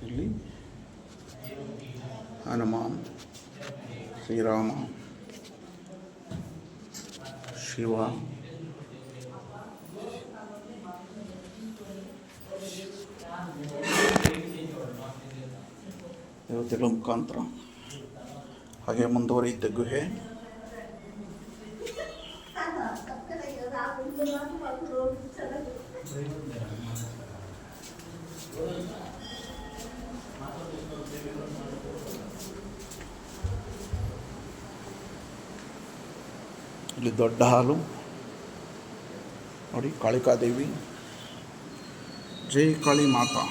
ಇಲ್ಲಿ ಹನುಮಾನ್, ಶ್ರೀರಾಮ, ಶಿವ, ದೇವತೆಗಳ ಮುಖಾಂತರ ಹಾಗೆ ಮುಂದುವರಿಯುತ್ತೆ ಗುಹೆ. ಇಲ್ಲಿ ದೊಡ್ಡ ಹಾಲು ನೋಡಿ, ಕಾಳಿಕಾದೇವಿ. ಜೈ ಕಾಳಿ ಮಾತಾ,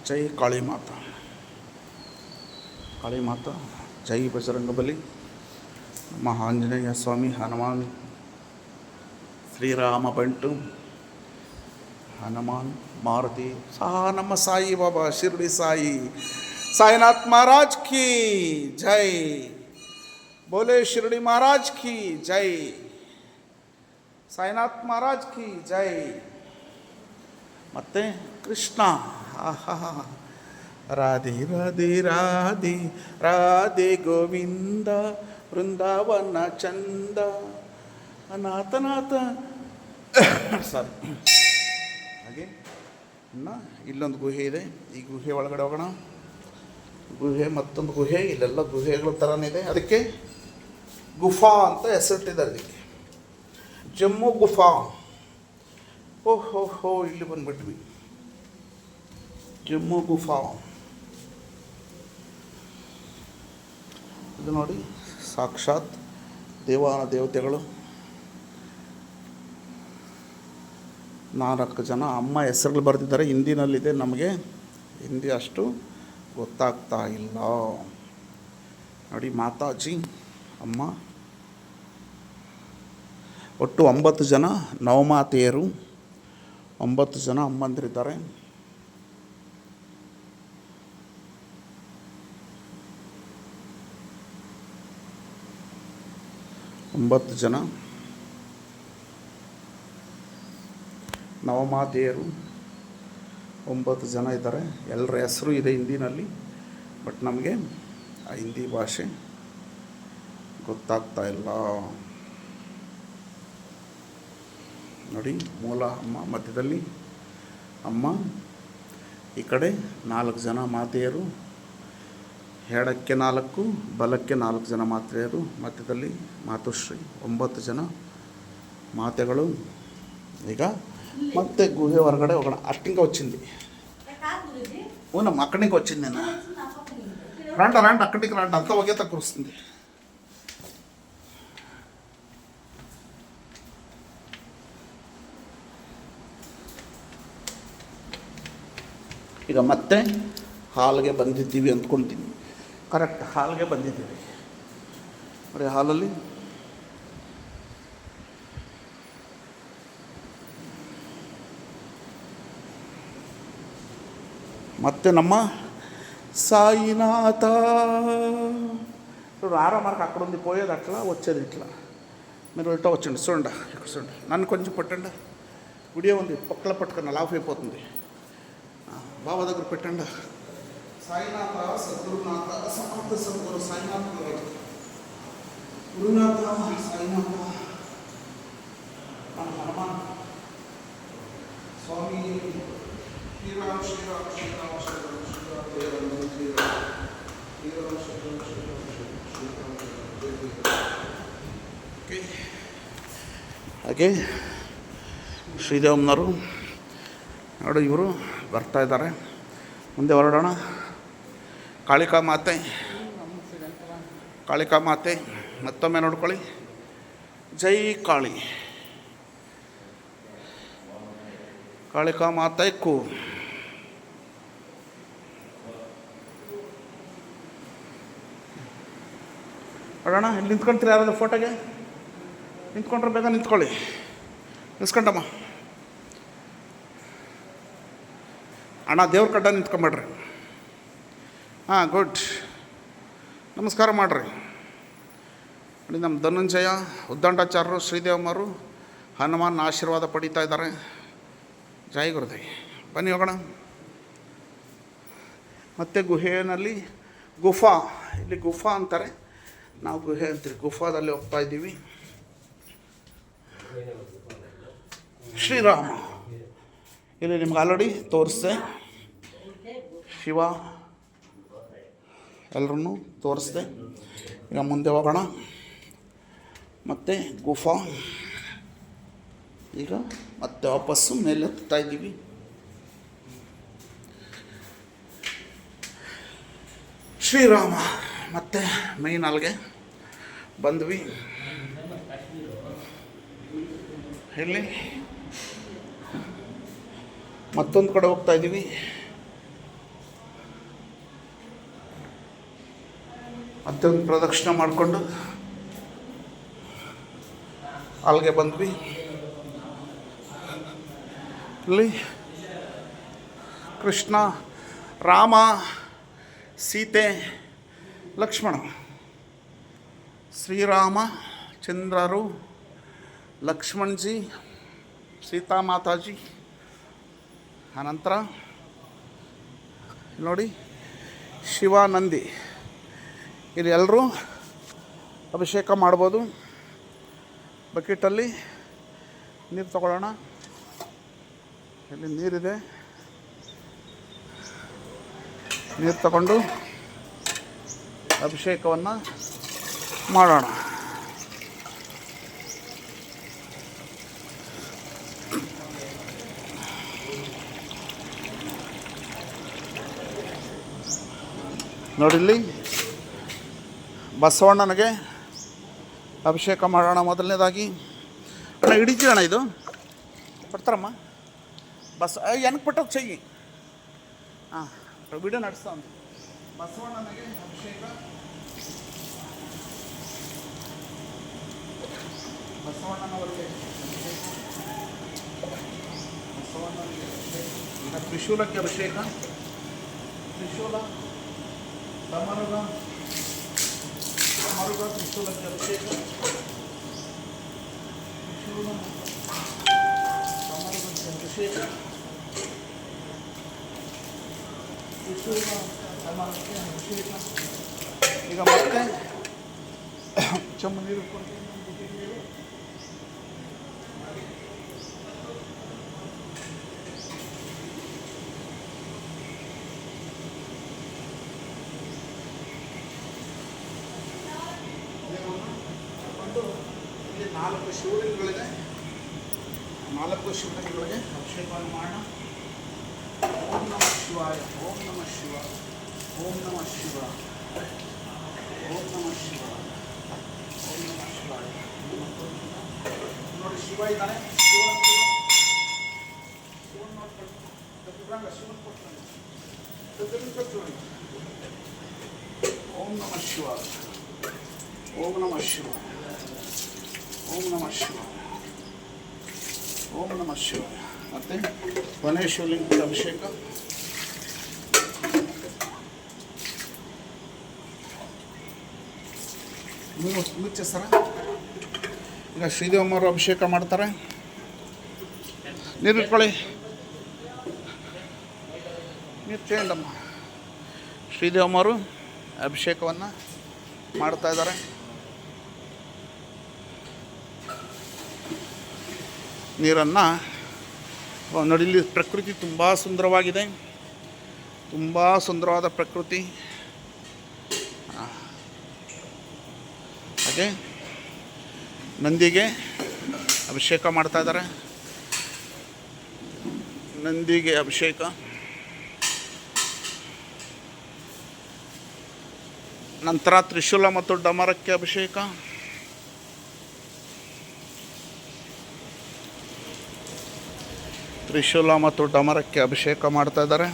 ಜೈ ಕಾಳಿ ಮಾತಾ, ಕಾಳಿ ಮಾತಾ, ಜೈ ಬಜರಂಗಬಲಿ. ನಮ್ಮ ಆಂಜನೇಯ ಸ್ವಾಮಿ, ಹನುಮಾನ್, ಶ್ರೀರಾಮ ಬಂಟು, ಹನುಮಾನ್, ಮಾರುತಿ, ನಮ್ಮ ಸಾಯಿ ಬಾಬಾ ಶಿರ್ಡಿ ಸಾಯಿ, ಸಾಯಿನಾಥ್ ಮಹಾರಾಜ್ ಕಿ ಜೈ. बोले शिरडी महाराज की जय, साईनाथ महाराज की जय. ಮತ್ತೆ ಕೃಷ್ಣ, ರಾಧೆ ರಾಧೆ ರಾಧೆ ರಾಧೆ ಗೋವಿಂದ, ವೃಂದಾವನ ಚಂದ, ಅನಾಥನಾಥ. ಸಾರಿ. ಹಾಗೆ ಇನ್ನು ಇಲ್ಲೊಂದು ಗುಹೆ ಇದೆ. ಈ ಗುಹೆ ಒಳಗಡೆ ಹೋಗೋಣ. ಗುಹೆ, ಮತ್ತೊಂದು ಗುಹೆ. ಇಲ್ಲೆಲ್ಲ ಗುಹೆಗಳ ಥರನೇ ಇದೆ. ಅದಕ್ಕೆ ಗುಫಾ ಅಂತ ಹೆಸರಿಟ್ಟಿದ್ದಾರೆ ಇದಕ್ಕೆ, ಜಮ್ಮು ಗುಫಾ. ಓಹೋ, ಇಲ್ಲಿ ಬಂದ್ಬಿಟ್ವಿ, ಜಮ್ಮು ಗುಫಾ. ಇದು ನೋಡಿ, ಸಾಕ್ಷಾತ್ ದೇವತೆಗಳು. 4 ಜನ ಅಮ್ಮ ಹೆಸರುಗಳು ಬರೆದಿದ್ದಾರೆ. ಹಿಂದಿನಲ್ಲಿದೆ, ನಮಗೆ ಹಿಂದಿ ಅಷ್ಟು ಗೊತ್ತಾಗ್ತಾ ಇಲ್ಲ ನೋಡಿ. ಮಾತಾಜಿ, ಅಮ್ಮ. ಒಟ್ಟು 9 ಜನ ನವಮಾತೆಯರು, 9 ಜನ ಅಮ್ಮಂದಿರಿದ್ದಾರೆ. ಒಂಬತ್ತು ಜನ ನವಮಾತೆಯರು, 9 ಜನ ಇದ್ದಾರೆ. ಎಲ್ಲರ ಹೆಸರು ಇದೆ ಹಿಂದಿನಲ್ಲಿ, ಬಟ್ ನಮಗೆ ಆ ಹಿಂದಿ ಭಾಷೆ ಗೊತ್ತಾಗ್ತಾ ಇಲ್ಲ ನೋಡಿ. ಮೂಲ ಅಮ್ಮ ಮಧ್ಯದಲ್ಲಿ ಅಮ್ಮ, ಈ ಕಡೆ 4 ಜನ ಮಾತೆಯರು, ಎಡಕ್ಕೆ 4, ಬಲಕ್ಕೆ 4 ಜನ ಮಾತೆಯರು, ಮಧ್ಯದಲ್ಲಿ ಮಾತುಶ್ರೀ. 9 ಜನ ಮಾತೆಗಳು. ಈಗ ಮತ್ತೆ గుహ ಹೊರಗಡೆ ಹೋಗೋಣ. అట్టింక వచ్చింది. అవునమ్మా, అక్కడి నుంచి వచ్చింది. నేను రండి అక్కడికి రండి, అంతా ఒకే తక్కువ వస్తుంది. ಈಗ ಮತ್ತೆ ಹಾಲ್ಗೆ ಬಂದಿದ್ದೀವಿ ಅಂದ್ಕೊಳ್ತೀನಿ. ಕರೆಕ್ಟ್, ಹಾಲ್ಗೆ ಬಂದಿದ್ದೀವಿ ನೋಡಿ. ಹಾಲಲ್ಲಿ ಮತ್ತೆ ನಮ್ಮ సాయినాథ. చూడు, ఆరో మార్క్ అక్కడ ఉంది, పోయేది అట్లా, వచ్చేది ఇట్లా. మీరు ఇట్లా వచ్చండి, చూడండి, ఇక్కడ చూడండి. నన్ను కొంచెం పట్టండి. వీడియో ఉంది, పక్కల పట్టుకున్న లాఫ్ అయిపోతుంది. బాబా దగ్గర పెట్టండి. సాయినాథ, సద్గురునాథ, సమర్థ సద్గురు సాయినాథ్ గురునాథ, సాయినాథ, హనుమాన్ స్వామి, శ్రీరామ్ శ్రీరామ్ శ్రీరామ్ శ్రీరామ్ శ్రీరామ్ శ్రీరామ్ శ్రీరామ్ శ్రీరామ్ శ్రీరామ్ ಓಕೆ. ಹಾಗೆ ಶ್ರೀರಾಮ್ನವರು ನೋಡಿ, ಇವರು ಬರ್ತಾ ಇದ್ದಾರೆ. ಮುಂದೆ ಹೊರಡೋಣ. ಕಾಳಿಕಾ ಮಾತೆ, ಕಾಳಿಕಾ ಮಾತೆ ಮತ್ತೊಮ್ಮೆ ನೋಡ್ಕೊಳ್ಳಿ. ಜೈ ಕಾಳಿ, ಕಾಳಿಕಾ ಮಾತೆ ಕು. ನೋಡೋಣ, ಇಲ್ಲಿ ನಿಂತ್ಕೊಳ್ತೀರಿ ಯಾರಾದ್ರೂ ಫೋಟೋಗೆ? ನಿಂತ್ಕೊಂಡ್ರೆ ಬೇಗ ನಿಂತ್ಕೊಳ್ಳಿ. ನಿಲ್ಸ್ಕೊಂಡಮ್ಮ ಅಣ್ಣ, ದೇವ್ರ ಕಡ್ಡ ನಿಂತ್ಕೊಂಬೇಡ್ರಿ. ಹಾಂ, ಗುಡ್. ನಮಸ್ಕಾರ ಮಾಡಿರಿ. ನೋಡಿ, ನಮ್ಮ ಧನಂಜಯ, ಉದ್ದಂಡಾಚಾರ್ಯರು, ಶ್ರೀದೇವಮ್ಮರು, ಹನುಮಾನ್ ಆಶೀರ್ವಾದ ಪಡೀತಾ ಇದ್ದಾರೆ. ಜೈ ಗುರುದೇವ್. ಬನ್ನಿ ಹೋಗೋಣ. ಮತ್ತು ಗುಹೆಯಲ್ಲಿ ಗುಫಾ, ಇಲ್ಲಿ ಗುಫಾ ಅಂತಾರೆ, ನಾವು ಗುಹೆ ಅಂತೀವಿ. ಗುಫಾದಲ್ಲಿ ಹೋಗ್ತಾ ಇದ್ದೀವಿ. ಶ್ರೀರಾಮ ಇಲ್ಲಿ ನಿಮ್ಗೆ ಆಲ್ರೆಡಿ ತೋರಿಸ್ದೆ. ಶಿವ ಎಲ್ಲರನ್ನೂ ತೋರಿಸ್ದೆ. ಈಗ ಮುಂದೆ ಹೋಗೋಣ. ಮತ್ತು ಗುಫಾ. ಈಗ ಮತ್ತೆ ವಾಪಸ್ಸು ಮೇಲೆ ಹತ್ತಾ ಇದ್ದೀವಿ. ಶ್ರೀರಾಮ ಮತ್ತೆ ಮೈನ್ ಅಲ್ಲಿಗೆ ಬಂದ್ವಿ. ಇಲ್ಲಿ ಮತ್ತೊಂದು ಕಡೆ ಹೋಗ್ತಾ ಇದ್ದೀವಿ. ಮತ್ತೆ ಒಂದು ಪ್ರದಕ್ಷಿಣೆ ಮಾಡಿಕೊಂಡು ಅಲ್ಲಿಗೆ ಬಂದ್ವಿ. ಇಲ್ಲಿ ಕೃಷ್ಣ, ರಾಮ, ಸೀತೆ, ಲಕ್ಷ್ಮಣ, ಶ್ರೀರಾಮ ಚಂದ್ರರು, ಲಕ್ಷ್ಮಣಜಿ, ಸೀತಾ ಮಾತಾಜಿ. ಆನಂತರ ನೋಡಿ ಶಿವಾನಂದಿ. ಇಲ್ಲಿ ಎಲ್ಲರೂ ಅಭಿಷೇಕ ಮಾಡ್ಬೋದು. ಬಕೆಟಲ್ಲಿ ನೀರು ತಗೊಳ್ಳೋಣ. ಇಲ್ಲಿ ನೀರಿದೆ, ನೀರು ತಗೊಂಡು ಅಭಿಷೇಕವನ್ನು ಮಾಡೋಣ. ನೋಡಿಲ್ಲಿ ಬಸವಣ್ಣನಿಗೆ ಅಭಿಷೇಕ ಮಾಡೋಣ. ಮೊದಲನೇದಾಗಿ ಅಣ್ಣ ಹಿಡಿತೀರಣ್ಣ, ಇದು ಕೊಡ್ತಾರಮ್ಮ. ಏನಕ್ಕೆ ಪಟ್ಟದ್ದು ಚೆಯ್ಯಿ. ಹಾಂ, ವಿಡಿಯೋ ನಡೆಸ್ತಾ ಉಂಟು. ಬಸವಣ್ಣನಿಗೆ ಅಭಿಷೇಕ. ಬಸವಣ್ಣನವರಿಗೆ ಬಸವಣ್ಣನಿಗೆ ಈಗ ತ್ರಿಶೂಲಕ್ಕೆ ಅಭಿಷೇಕ. ತ್ರಿಶೂಲ, ಡಮರುಗ, ತ್ರಿಶೂಲಕ್ಕೆ ಅಭಿಷೇಕ. ತ್ರಿಶೂಲ, ಡಮರುಗಕ್ಕೆ ಅಭಿಷೇಕ. ತ್ರಿಶೂಲ, ಡಮರುಗಕ್ಕೆ ಅಭಿಷೇಕ. ಈಗ ಮತ್ತೆ ಚಮ್ಮ ನೀರು ಕೊಡ್ತೀನಿ. ಇಲ್ಲಿ 4 ಶಿವಲಿಂಗಗಳಿದೆ. 4 ಶಿವಲಿಂಗಗಳಿಗೆ ಅಭಿಷೇಕವನ್ನು ಮಾಡೋಣ. ಓಂ ನಮಃ ಶಿವಾಯ, ಓಂ ನಮಃ ಶಿವಾಯ, ಓಂ ನಮಃ ಶಿವಾಯ, ಓಂ ನಮಃ ಶಿವಾಯ, ಓಂ ನಮಃ ಶಿವಾಯ. ನೋಡಿ ಶಿವ ಇದ್ದಾನೆ. ಓಂ ನಮಃ ಶಿವಾಯ, ಓಂ ನಮಃ ಶಿವಾಯ, ಓಂ ನಮಃ ಶಿವಾಯ, ಓಂ ನಮಃ ಶಿವಾಯ. ಮತ್ತು ಕೊನೆಯ ಶಿವಲಿಂಗದ ಅಭಿಷೇಕ. ನೀವು ಮುಚ್ಚ ಸರ. ಈಗ ಶ್ರೀದೇವಮ್ಮವರು ಅಭಿಷೇಕ ಮಾಡ್ತಾರೆ. ನೀರು ಇಟ್ಕೊಳ್ಳಿ, ನೀರು ಚೇಂಡಮ್ಮ. ಶ್ರೀದೇವಮ್ಮವರು ಅಭಿಷೇಕವನ್ನು ಮಾಡ್ತಾ ಇದ್ದಾರೆ. ನೀರನ್ನು ನೋಡಿ. ಇಲ್ಲಿ ಪ್ರಕೃತಿ ತುಂಬ ಸುಂದರವಾಗಿದೆ, ತುಂಬ ಸುಂದರವಾದ ಪ್ರಕೃತಿ. ಹಾಗೆ ನಂದಿಗೆ ಅಭಿಷೇಕ ಮಾಡ್ತಾ ಇದ್ದಾರೆ. ನಂದಿಗೆ ಅಭಿಷೇಕ. ನಂತರ ತ್ರಿಶೂಲ ಮತ್ತು ಡಮರಕ್ಕೆ ಅಭಿಷೇಕ. ತ್ರಿಶೂಲ ಮತ್ತು ಡಮರಕ್ಕೆ ಅಭಿಷೇಕ ಮಾಡ್ತಾ ಇದ್ದಾರೆ.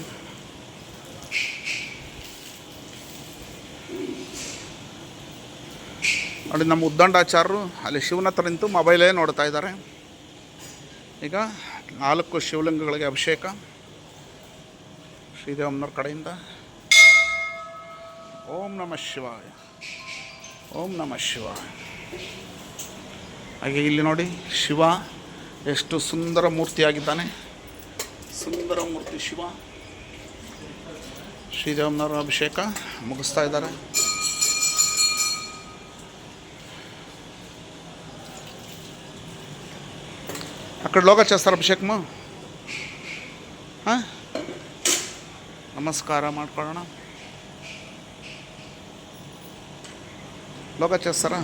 ನೋಡಿ, ನಮ್ಮ ಉದ್ದಂಡಾಚಾರ್ಯರು ಅಲ್ಲಿ ಶಿವನ ಹತ್ರ ನಿಂತು ಮೊಬೈಲೇ ನೋಡ್ತಾ ಇದ್ದಾರೆ. ಈಗ 4 ಶಿವಲಿಂಗಗಳಿಗೆ ಅಭಿಷೇಕ ಶ್ರೀದೇವಮ್ಮನವ್ರ ಕಡೆಯಿಂದ. ಓಂ ನಮಃ ಶಿವಾಯ, ಓಂ ನಮಃ ಶಿವಾಯ. ಹಾಗೆ ಇಲ್ಲಿ ನೋಡಿ ಶಿವ ಎಷ್ಟು ಸುಂದರ ಮೂರ್ತಿಯಾಗಿದ್ದಾನೆ. ಸುಂದರ ಮೂರ್ತಿ ಶಿವ. ಶ್ರೀರಾಮನವರ ಅಭಿಷೇಕ ಮುಗಿಸ್ತಾ ಇದ್ದಾರೆ. అక్కడ లోగా చేస్తారు అభిషేకము. ನಮಸ್ಕಾರ ಮಾಡ್ಕೊಳ್ಳೋಣ. లోగా చేస్తారా?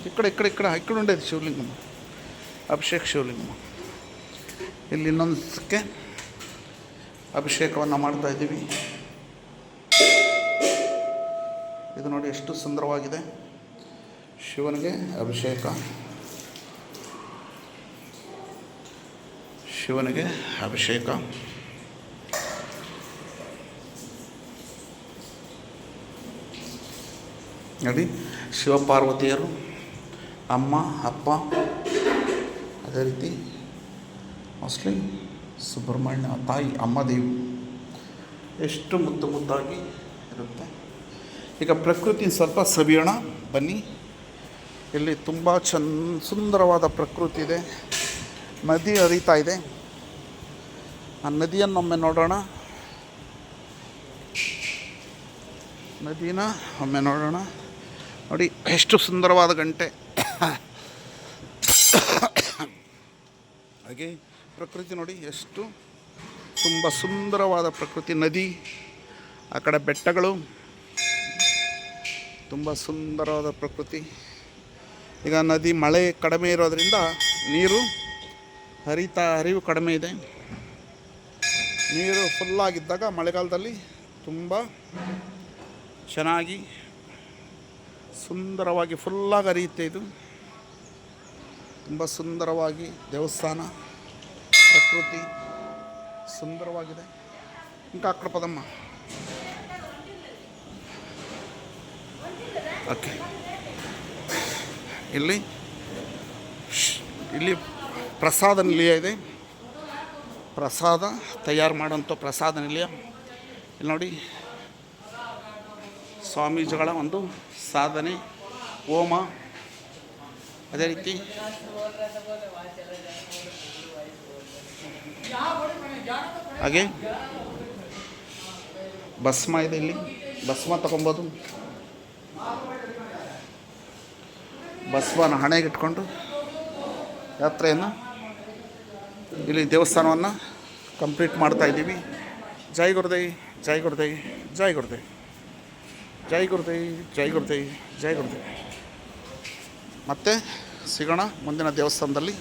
ఇక్కడ ఇక్కడ ఇక్కడ ఇక్కడ ఉండేది ಶಿವಲಿಂಗಮ್ಮ, ಅಭಿಷೇಕ ಶಿವಲಿಂಗಮ್ಮ. ಇಲ್ಲಿ ಇನ್ನೊಂದಕ್ಕೆ ಅಭಿಷೇಕವನ್ನು ಮಾಡ್ತಾ ಇದ್ದೀವಿ. ಇದು ನೋಡಿ ಎಷ್ಟು ಸುಂದರವಾಗಿದೆ. ಶಿವನಿಗೆ ಅಭಿಷೇಕ, ಶಿವನಿಗೆ ಅಭಿಷೇಕ. ನೋಡಿ, ಶಿವಪಾರ್ವತಿಯರು, ಅಮ್ಮ ಅಪ್ಪ, ಅದೇ ರೀತಿ ಮೋಸ್ಟ್ಲಿ ಸುಬ್ರಹ್ಮಣ್ಯ ತಾಯಿ ಅಮ್ಮ ದೇವಿ, ಎಷ್ಟು ಮುದ್ದು ಮುದ್ದಾಗಿ ಇರುತ್ತೆ. ಈಗ ಪ್ರಕೃತಿ ಸ್ವಲ್ಪ ಸವಿಯೋಣ ಬನ್ನಿ. ಇಲ್ಲಿ ತುಂಬ ಸುಂದರವಾದ ಪ್ರಕೃತಿ ಇದೆ. ನದಿ ಹರಿತಾ ಇದೆ. ಆ ನದಿಯನ್ನೊಮ್ಮೆ ನೋಡೋಣ. ನದಿನ ಒಮ್ಮೆ ನೋಡೋಣ. ನೋಡಿ ಎಷ್ಟು ಸುಂದರವಾದ ಗಂಟೆ. ಹಾಗೆ ಪ್ರಕೃತಿ ನೋಡಿ ಎಷ್ಟು ತುಂಬ ಸುಂದರವಾದ ಪ್ರಕೃತಿ. ನದಿ, ಆ ಕಡೆ ಬೆಟ್ಟಗಳು, ತುಂಬ ಸುಂದರವಾದ ಪ್ರಕೃತಿ. ಈಗ ನದಿ ಮಳೆ ಕಡಿಮೆ ಇರೋದರಿಂದ ನೀರು ಹರಿವು ಕಡಿಮೆ ಇದೆ. ನೀರು ಫುಲ್ಲಾಗಿದ್ದಾಗ ಮಳೆಗಾಲದಲ್ಲಿ ತುಂಬ ಚೆನ್ನಾಗಿ ಸುಂದರವಾಗಿ ಫುಲ್ಲಾಗಿ ಹರಿಯುತ್ತೆ. ಇದು ತುಂಬ ಸುಂದರವಾಗಿ ದೇವಸ್ಥಾನ, ಪ್ರಕೃತಿ ಸುಂದರವಾಗಿದೆ. ఇంకా అక్కడ పదమ్మా. ಓಕೆ, ಇಲ್ಲಿ ಪ್ರಸಾದ ನಿಲಯ ಇದೆ. ಪ್ರಸಾದ ತಯಾರು ಮಾಡೋಂಥ ಪ್ರಸಾದ ನಿಲಯ. ಇಲ್ಲಿ ನೋಡಿ ಸ್ವಾಮೀಜಿಗಳ ಒಂದು ಸಾಧನೆ, ಹೋಮ, ಅದೇ ರೀತಿ ಹಾಗೆ ಭಸ್ಮ ಇದೆ. ಇಲ್ಲಿ ಭಸ್ಮ ತಗೊಬೋದು. ಭಸ್ಮನ ಹಣೆಗೆ ಇಟ್ಕೊಂಡು ಯಾತ್ರೆಯನ್ನು ಇಲ್ಲಿ ದೇವಸ್ಥಾನವನ್ನು ಕಂಪ್ಲೀಟ್ ಮಾಡ್ತಾ ಇದ್ದೀವಿ. ಜೈ ಗುರುದೇವ್, ಜೈ ಗುರುದೇವ್, ಜೈ ಗುರುದೇವ್, ಜೈ ಗುರುದೇವ್, ಜೈ ಗುರುದೇವ್, ಜೈ ಗುರುದೇವ್. ಮತ್ತೆ ಸಿಗೋಣ ಮುಂದಿನ ದೇವಸ್ಥಾನದಲ್ಲಿ.